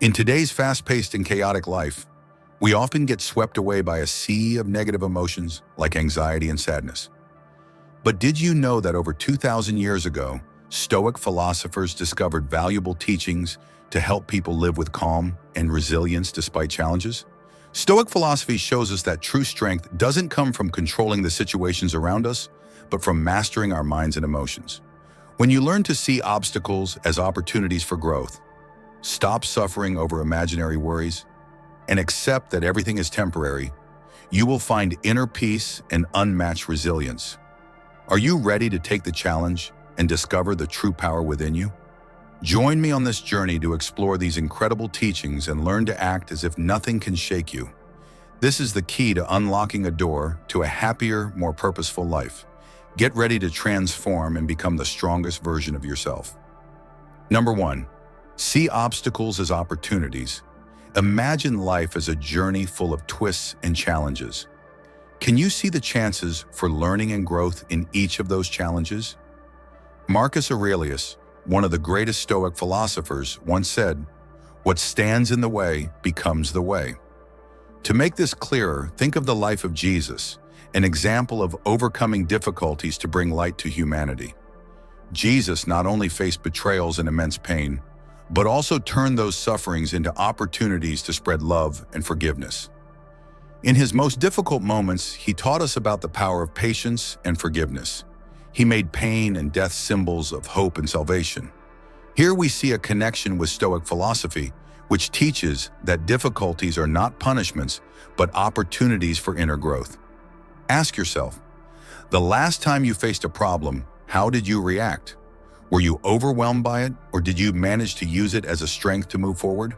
In today's fast-paced and chaotic life, we often get swept away by a sea of negative emotions like anxiety and sadness. But did you know that over 2,000 years ago, Stoic philosophers discovered valuable teachings to help people live with calm and resilience despite challenges? Stoic philosophy shows us that true strength doesn't come from controlling the situations around us, but from mastering our minds and emotions. When you learn to see obstacles as opportunities for growth, stop suffering over imaginary worries, and accept that everything is temporary, you will find inner peace and unmatched resilience. Are you ready to take the challenge and discover the true power within you? Join me on this journey to explore these incredible teachings and learn to act as if nothing can shake you. This is the key to unlocking a door to a happier, more purposeful life. Get ready to transform and become the strongest version of yourself. Number 1, see obstacles as opportunities. Imagine life as a journey full of twists and challenges. Can you see the chances for learning and growth in each of those challenges? Marcus Aurelius, one of the greatest Stoic philosophers, once said, "What stands in the way becomes the way." To make this clearer, think of the life of Jesus, an example of overcoming difficulties to bring light to humanity. Jesus not only faced betrayals and immense pain, but also turned those sufferings into opportunities to spread love and forgiveness. In his most difficult moments, he taught us about the power of patience and forgiveness. He made pain and death symbols of hope and salvation. Here we see a connection with Stoic philosophy, which teaches that difficulties are not punishments, but opportunities for inner growth. Ask yourself, the last time you faced a problem, how did you react? Were you overwhelmed by it, or did you manage to use it as a strength to move forward?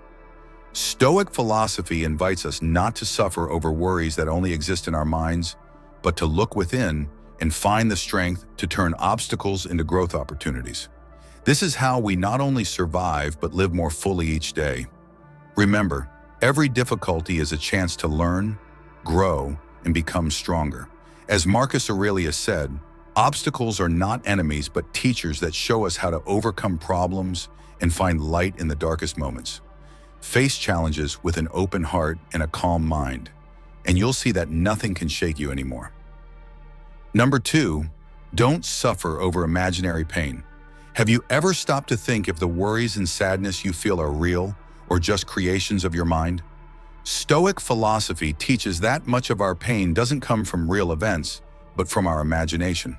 Stoic philosophy invites us not to suffer over worries that only exist in our minds, but to look within and find the strength to turn obstacles into growth opportunities. This is how we not only survive, but live more fully each day. Remember, every difficulty is a chance to learn, grow, and become stronger. As Marcus Aurelius said, obstacles are not enemies, but teachers that show us how to overcome problems and find light in the darkest moments. Face challenges with an open heart and a calm mind, and you'll see that nothing can shake you anymore. Number 2, don't suffer over imaginary pain. Have you ever stopped to think if the worries and sadness you feel are real or just creations of your mind? Stoic philosophy teaches that much of our pain doesn't come from real events, but from our imagination.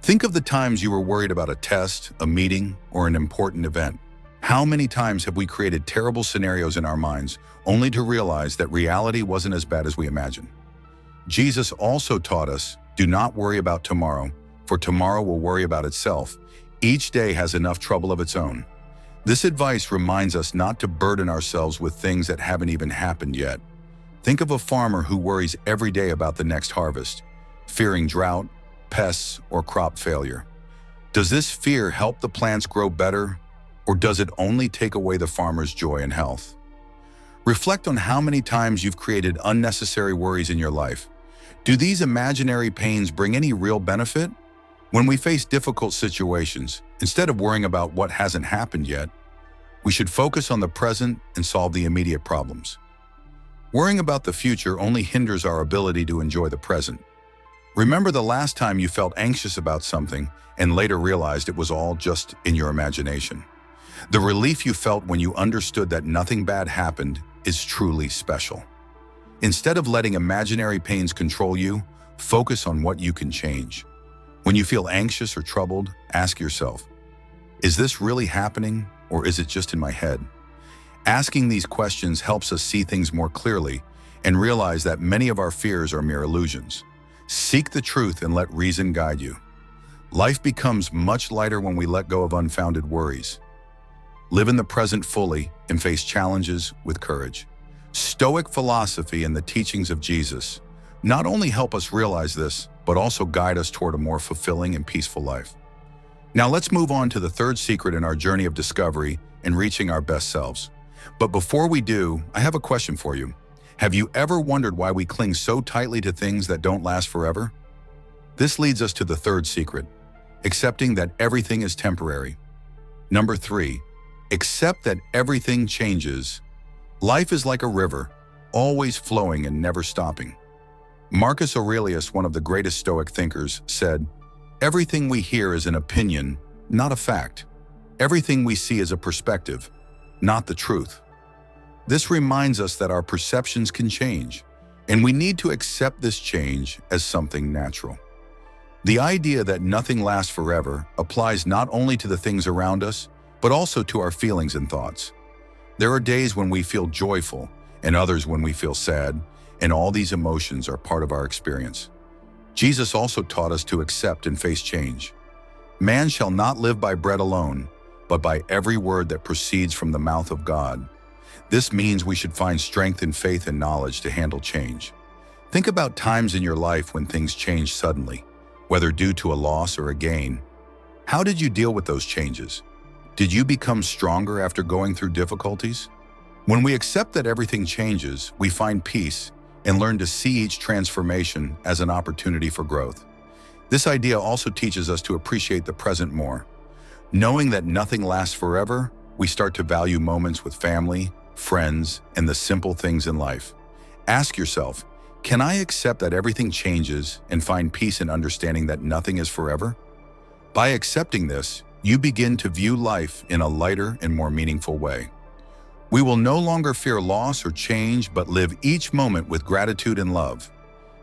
Think of the times you were worried about a test, a meeting, or an important event. How many times have we created terrible scenarios in our minds, only to realize that reality wasn't as bad as we imagined? Jesus also taught us, do not worry about tomorrow, for tomorrow will worry about itself. Each day has enough trouble of its own. This advice reminds us not to burden ourselves with things that haven't even happened yet. Think of a farmer who worries every day about the next harvest, fearing drought, pests, or crop failure. Does this fear help the plants grow better, or does it only take away the farmer's joy and health? Reflect on how many times you've created unnecessary worries in your life. Do these imaginary pains bring any real benefit? When we face difficult situations, instead of worrying about what hasn't happened yet, we should focus on the present and solve the immediate problems. Worrying about the future only hinders our ability to enjoy the present. Remember the last time you felt anxious about something and later realized it was all just in your imagination. The relief you felt when you understood that nothing bad happened is truly special. Instead of letting imaginary pains control you, focus on what you can change. When you feel anxious or troubled, ask yourself, is this really happening, or is it just in my head? Asking these questions helps us see things more clearly and realize that many of our fears are mere illusions. Seek the truth and let reason guide you. Life becomes much lighter when we let go of unfounded worries. Live in the present fully and face challenges with courage. Stoic philosophy and the teachings of Jesus not only help us realize this, but also guide us toward a more fulfilling and peaceful life. Now let's move on to the third secret in our journey of discovery and reaching our best selves. But before we do, I have a question for you. Have you ever wondered why we cling so tightly to things that don't last forever? This leads us to the third secret, accepting that everything is temporary. Number 3, Accept that everything changes. Life is like a river, always flowing and never stopping. Marcus Aurelius, one of the greatest Stoic thinkers, said, "Everything we hear is an opinion, not a fact. Everything we see is a perspective, not the truth." This reminds us that our perceptions can change, and we need to accept this change as something natural. The idea that nothing lasts forever applies not only to the things around us, but also to our feelings and thoughts. There are days when we feel joyful and others when we feel sad, and all these emotions are part of our experience. Jesus also taught us to accept and face change. Man shall not live by bread alone, but by every word that proceeds from the mouth of God. This means we should find strength in faith and knowledge to handle change. Think about times in your life when things change suddenly, whether due to a loss or a gain. How did you deal with those changes? Did you become stronger after going through difficulties? When we accept that everything changes, we find peace and learn to see each transformation as an opportunity for growth. This idea also teaches us to appreciate the present more. Knowing that nothing lasts forever, we start to value moments with family, friends, and the simple things in life. Ask yourself, can I accept that everything changes and find peace in understanding that nothing is forever? By accepting this, you begin to view life in a lighter and more meaningful way. We will no longer fear loss or change, but live each moment with gratitude and love.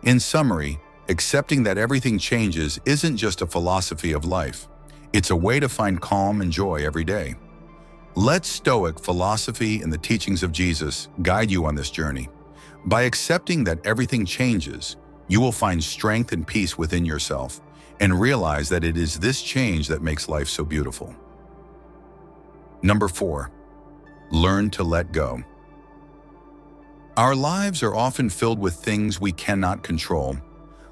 In summary, accepting that everything changes isn't just a philosophy of life. It's a way to find calm and joy every day. Let Stoic philosophy and the teachings of Jesus guide you on this journey. By accepting that everything changes, you will find strength and peace within yourself and realize that it is this change that makes life so beautiful. Number 4, learn to let go. Our lives are often filled with things we cannot control,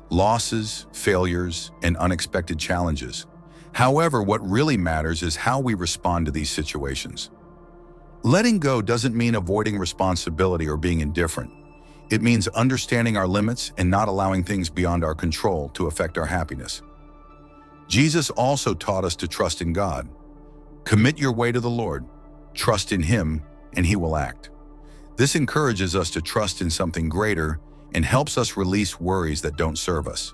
losses, failures, and unexpected challenges. However, what really matters is how we respond to these situations. Letting go doesn't mean avoiding responsibility or being indifferent. It means understanding our limits and not allowing things beyond our control to affect our happiness. Jesus also taught us to trust in God. Commit your way to the Lord, trust in Him, and He will act. This encourages us to trust in something greater and helps us release worries that don't serve us.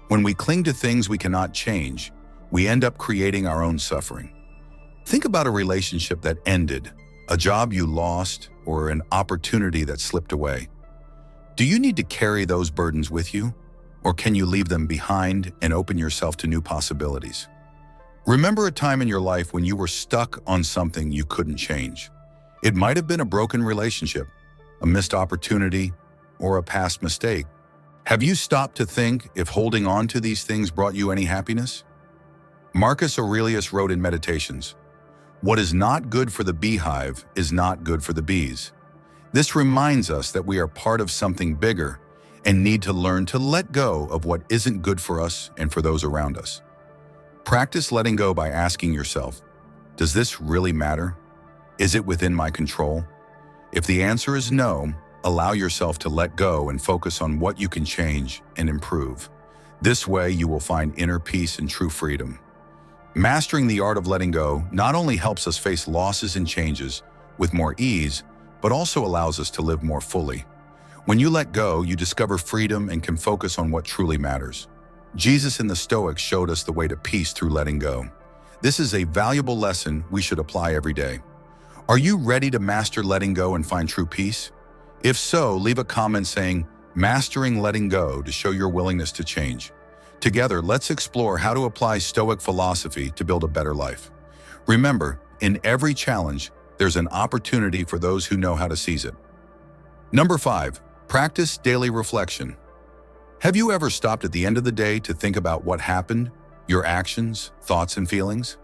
When we cling to things we cannot change, we end up creating our own suffering. Think about a relationship that ended, a job you lost, or an opportunity that slipped away. Do you need to carry those burdens with you, or can you leave them behind and open yourself to new possibilities? Remember a time in your life when you were stuck on something you couldn't change. It might have been a broken relationship, a missed opportunity, or a past mistake. Have you stopped to think if holding on to these things brought you any happiness? Marcus Aurelius wrote in Meditations, "What is not good for the beehive is not good for the bees." This reminds us that we are part of something bigger and need to learn to let go of what isn't good for us and for those around us. Practice letting go by asking yourself, does this really matter? Is it within my control? If the answer is no, allow yourself to let go and focus on what you can change and improve. This way, you will find inner peace and true freedom. Mastering the art of letting go not only helps us face losses and changes with more ease, but also allows us to live more fully. When you let go, you discover freedom and can focus on what truly matters. Jesus and the Stoics showed us the way to peace through letting go. This is a valuable lesson we should apply every day. Are you ready to master letting go and find true peace? If so, leave a comment saying, "Mastering letting go," to show your willingness to change. Together, let's explore how to apply Stoic philosophy to build a better life. Remember, in every challenge, there's an opportunity for those who know how to seize it. Number 5, practice daily reflection. Have you ever stopped at the end of the day to think about what happened, your actions, thoughts, and feelings?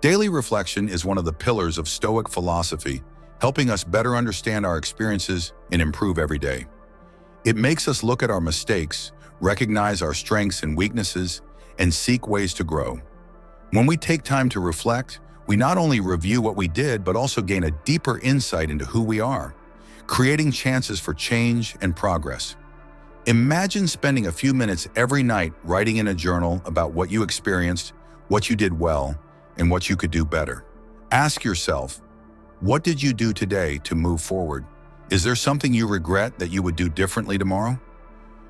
Daily reflection is one of the pillars of Stoic philosophy, helping us better understand our experiences and improve every day. It makes us look at our mistakes, recognize our strengths and weaknesses, and seek ways to grow. When we take time to reflect, we not only review what we did, but also gain a deeper insight into who we are, creating chances for change and progress. Imagine spending a few minutes every night writing in a journal about what you experienced, what you did well, and what you could do better. Ask yourself, what did you do today to move forward? Is there something you regret that you would do differently tomorrow?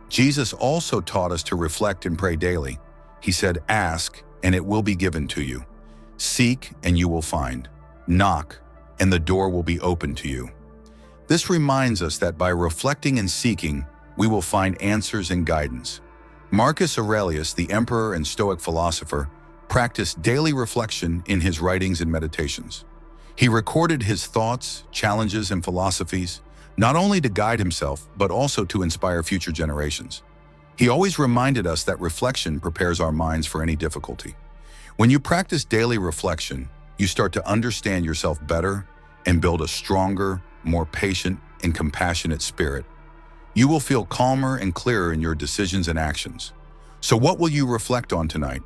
Jesus also taught us to reflect and pray daily. He said, ask, and it will be given to you. Seek, and you will find. Knock, and the door will be open to you. This reminds us that by reflecting and seeking, we will find answers and guidance. Marcus Aurelius, the emperor and Stoic philosopher, practiced daily reflection in his writings and meditations. He recorded his thoughts, challenges, and philosophies, not only to guide himself, but also to inspire future generations. He always reminded us that reflection prepares our minds for any difficulty. When you practice daily reflection, you start to understand yourself better and build a stronger, more patient, and compassionate spirit. You will feel calmer and clearer in your decisions and actions. So what will you reflect on tonight?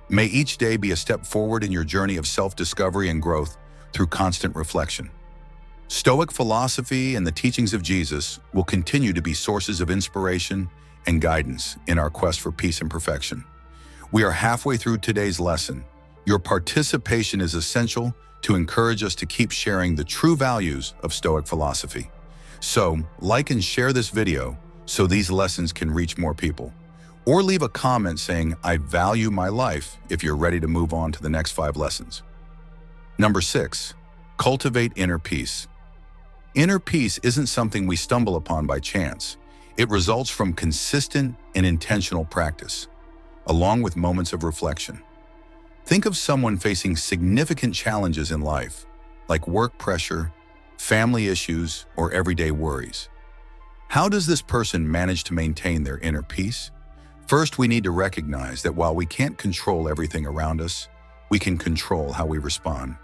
May each day be a step forward in your journey of self-discovery and growth through constant reflection. Stoic philosophy and the teachings of Jesus will continue to be sources of inspiration and guidance in our quest for peace and perfection. We are halfway through today's lesson. Your participation is essential to encourage us to keep sharing the true values of Stoic philosophy. So, like and share this video so these lessons can reach more people. Or leave a comment saying, I value my life, if you're ready to move on to the next 5 lessons. Number 6, cultivate inner peace. Inner peace isn't something we stumble upon by chance. It results from consistent and intentional practice, along with moments of reflection. Think of someone facing significant challenges in life, like work pressure, family issues, or everyday worries. How does this person manage to maintain their inner peace? First, we need to recognize that while we can't control everything around us, we can control how we respond.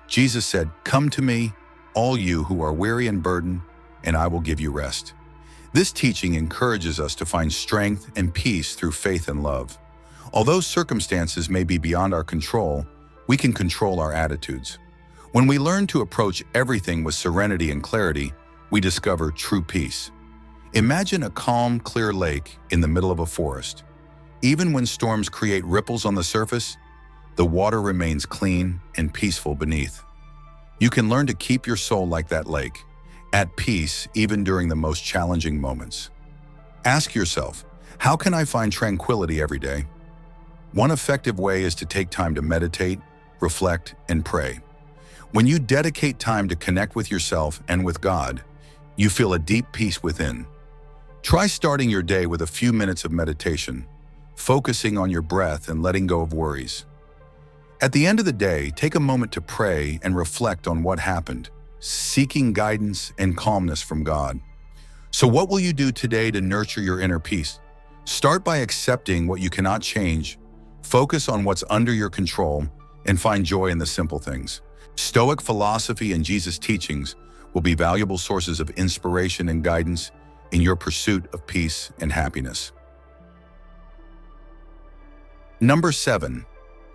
Jesus said, "Come to me, all you who are weary and burdened, and I will give you rest." This teaching encourages us to find strength and peace through faith and love. Although circumstances may be beyond our control, we can control our attitudes. When we learn to approach everything with serenity and clarity, we discover true peace. Imagine a calm, clear lake in the middle of a forest. Even when storms create ripples on the surface, the water remains clean and peaceful beneath. You can learn to keep your soul like that lake, at peace even during the most challenging moments. Ask yourself, how can I find tranquility every day? One effective way is to take time to meditate, reflect, and pray. When you dedicate time to connect with yourself and with God, you feel a deep peace within. Try starting your day with a few minutes of meditation, focusing on your breath and letting go of worries. At the end of the day, take a moment to pray and reflect on what happened, seeking guidance and calmness from God. So what will you do today to nurture your inner peace? Start by accepting what you cannot change, focus on what's under your control, and find joy in the simple things. Stoic philosophy and Jesus' teachings will be valuable sources of inspiration and guidance in your pursuit of peace and happiness. Number 7,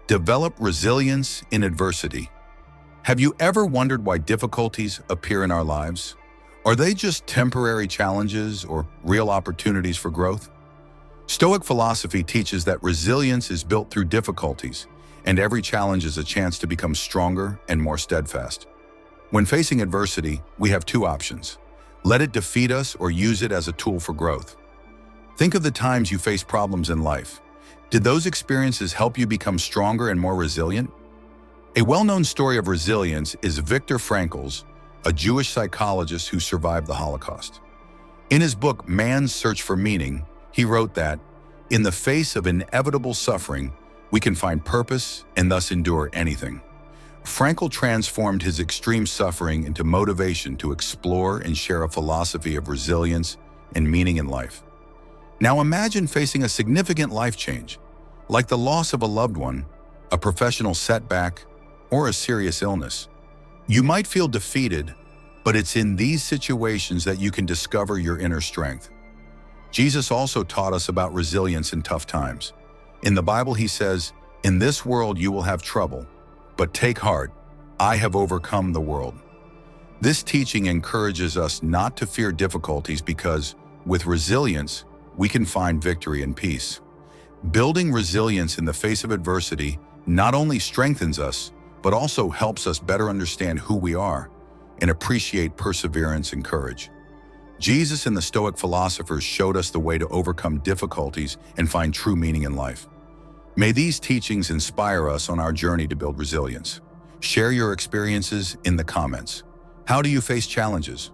develop resilience in adversity. Have you ever wondered why difficulties appear in our lives? Are they just temporary challenges or real opportunities for growth? Stoic philosophy teaches that resilience is built through difficulties, and every challenge is a chance to become stronger and more steadfast. When facing adversity, we have 2 options. Let it defeat us or use it as a tool for growth. Think of the times you faced problems in life. Did those experiences help you become stronger and more resilient? A well-known story of resilience is Viktor Frankl's, a Jewish psychologist who survived the Holocaust. In his book, Man's Search for Meaning, he wrote that, in the face of inevitable suffering, we can find purpose and thus endure anything. Frankl transformed his extreme suffering into motivation to explore and share a philosophy of resilience and meaning in life. Now imagine facing a significant life change, like the loss of a loved one, a professional setback, or a serious illness. You might feel defeated, but it's in these situations that you can discover your inner strength. Jesus also taught us about resilience in tough times. In the Bible, he says, "In this world you will have trouble, but take heart, I have overcome the world." This teaching encourages us not to fear difficulties because, with resilience, we can find victory and peace. Building resilience in the face of adversity not only strengthens us, but also helps us better understand who we are and appreciate perseverance and courage. Jesus and the Stoic philosophers showed us the way to overcome difficulties and find true meaning in life. May these teachings inspire us on our journey to build resilience. Share your experiences in the comments. How do you face challenges?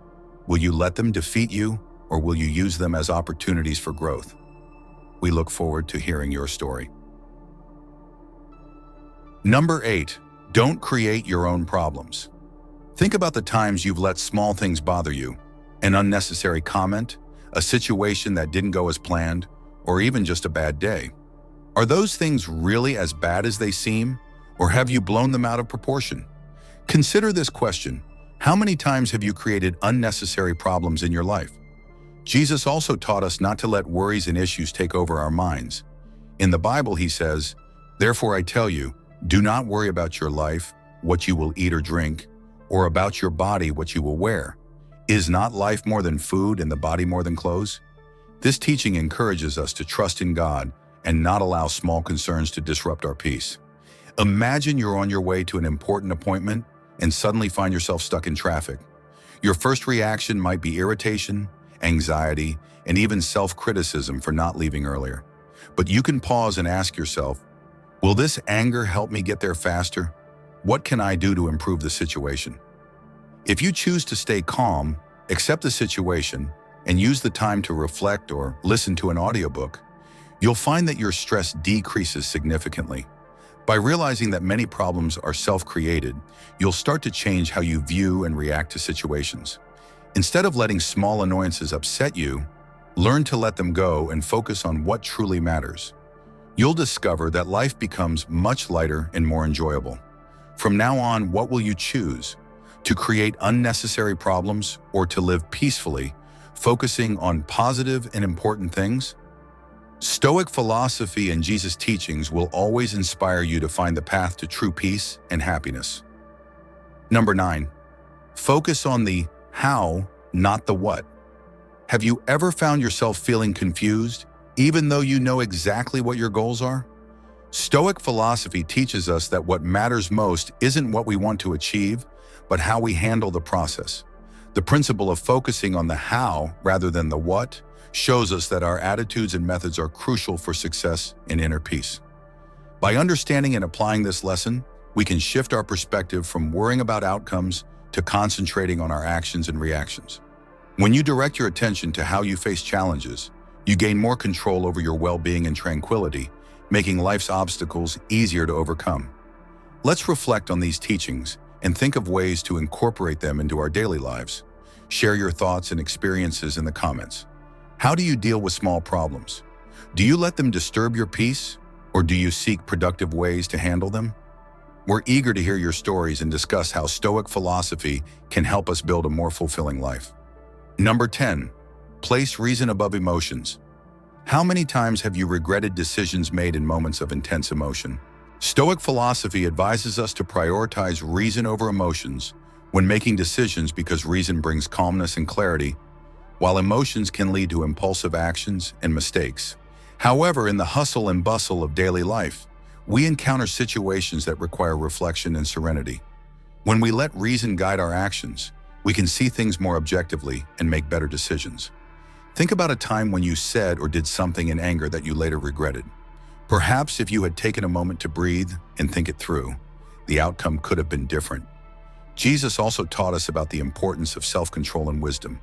Will you let them defeat you, or will you use them as opportunities for growth? We look forward to hearing your story. Number 8, don't create your own problems. Think about the times you've let small things bother you. An unnecessary comment, a situation that didn't go as planned, or even just a bad day. Are those things really as bad as they seem, or have you blown them out of proportion? Consider this question: how many times have you created unnecessary problems in your life? Jesus also taught us not to let worries and issues take over our minds. In the Bible, he says, "Therefore I tell you, do not worry about your life, what you will eat or drink, or about your body, what you will wear. Is not life more than food and the body more than clothes?" This teaching encourages us to trust in God and not allow small concerns to disrupt our peace. Imagine you're on your way to an important appointment and suddenly find yourself stuck in traffic. Your first reaction might be irritation, anxiety, and even self-criticism for not leaving earlier. But you can pause and ask yourself, will this anger help me get there faster? What can I do to improve the situation? If you choose to stay calm, accept the situation, and use the time to reflect or listen to an audiobook, you'll find that your stress decreases significantly. By realizing that many problems are self-created, you'll start to change how you view and react to situations. Instead of letting small annoyances upset you, learn to let them go and focus on what truly matters. You'll discover that life becomes much lighter and more enjoyable. From now on, what will you choose? To create unnecessary problems or to live peacefully, focusing on positive and important things? Stoic philosophy and Jesus' teachings will always inspire you to find the path to true peace and happiness. Number 9, focus on the how, not the what. Have you ever found yourself feeling confused, even though you know exactly what your goals are? Stoic philosophy teaches us that what matters most isn't what we want to achieve, but how we handle the process. The principle of focusing on the how rather than the what shows us that our attitudes and methods are crucial for success and inner peace. By understanding and applying this lesson, we can shift our perspective from worrying about outcomes to concentrating on our actions and reactions. When you direct your attention to how you face challenges, you gain more control over your well-being and tranquility, making life's obstacles easier to overcome. Let's reflect on these teachings and think of ways to incorporate them into our daily lives. Share your thoughts and experiences in the comments. How do you deal with small problems? Do you let them disturb your peace, or do you seek productive ways to handle them? We're eager to hear your stories and discuss how Stoic philosophy can help us build a more fulfilling life. Number 10, place reason above emotions. How many times have you regretted decisions made in moments of intense emotion? Stoic philosophy advises us to prioritize reason over emotions when making decisions because reason brings calmness and clarity, while emotions can lead to impulsive actions and mistakes. However, in the hustle and bustle of daily life, we encounter situations that require reflection and serenity. When we let reason guide our actions, we can see things more objectively and make better decisions. Think about a time when you said or did something in anger that you later regretted. Perhaps if you had taken a moment to breathe and think it through, the outcome could have been different. Jesus also taught us about the importance of self-control and wisdom.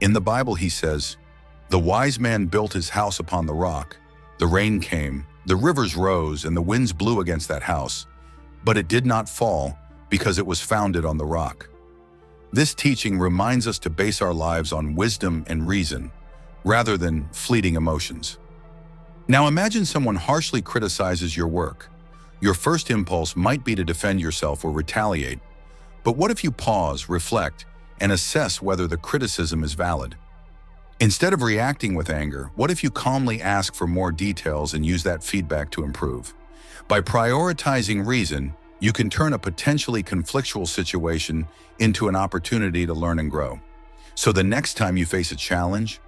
In the Bible, he says, "The wise man built his house upon the rock. The rain came, the rivers rose, and the winds blew against that house. But it did not fall because it was founded on the rock." This teaching reminds us to base our lives on wisdom and reason, rather than fleeting emotions. Now imagine someone harshly criticizes your work. Your first impulse might be to defend yourself or retaliate. But what if you pause, reflect, and assess whether the criticism is valid? Instead of reacting with anger, what if you calmly ask for more details and use that feedback to improve? By prioritizing reason, you can turn a potentially conflictual situation into an opportunity to learn and grow. So the next time you face a challenge,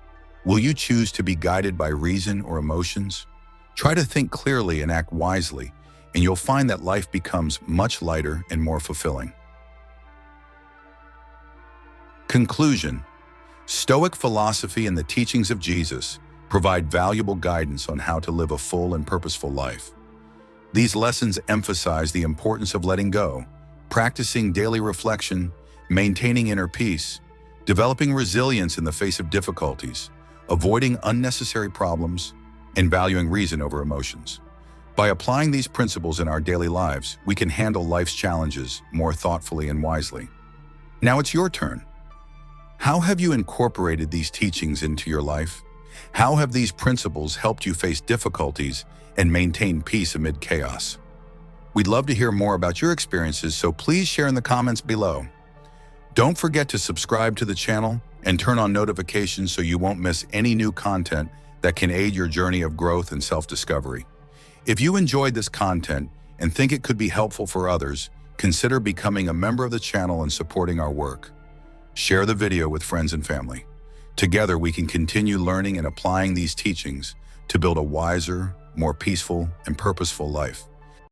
will you choose to be guided by reason or emotions? Try to think clearly and act wisely, and you'll find that life becomes much lighter and more fulfilling. Conclusion: Stoic philosophy and the teachings of Jesus provide valuable guidance on how to live a full and purposeful life. These lessons emphasize the importance of letting go, practicing daily reflection, maintaining inner peace, developing resilience in the face of difficulties, avoiding unnecessary problems, and valuing reason over emotions. By applying these principles in our daily lives, we can handle life's challenges more thoughtfully and wisely. Now it's your turn. How have you incorporated these teachings into your life? How have these principles helped you face difficulties and maintain peace amid chaos? We'd love to hear more about your experiences, so please share in the comments below. Don't forget to subscribe to the channel and turn on notifications so you won't miss any new content that can aid your journey of growth and self-discovery. If you enjoyed this content and think it could be helpful for others, consider becoming a member of the channel and supporting our work. Share the video with friends and family. Together, we can continue learning and applying these teachings to build a wiser, more peaceful, and purposeful life.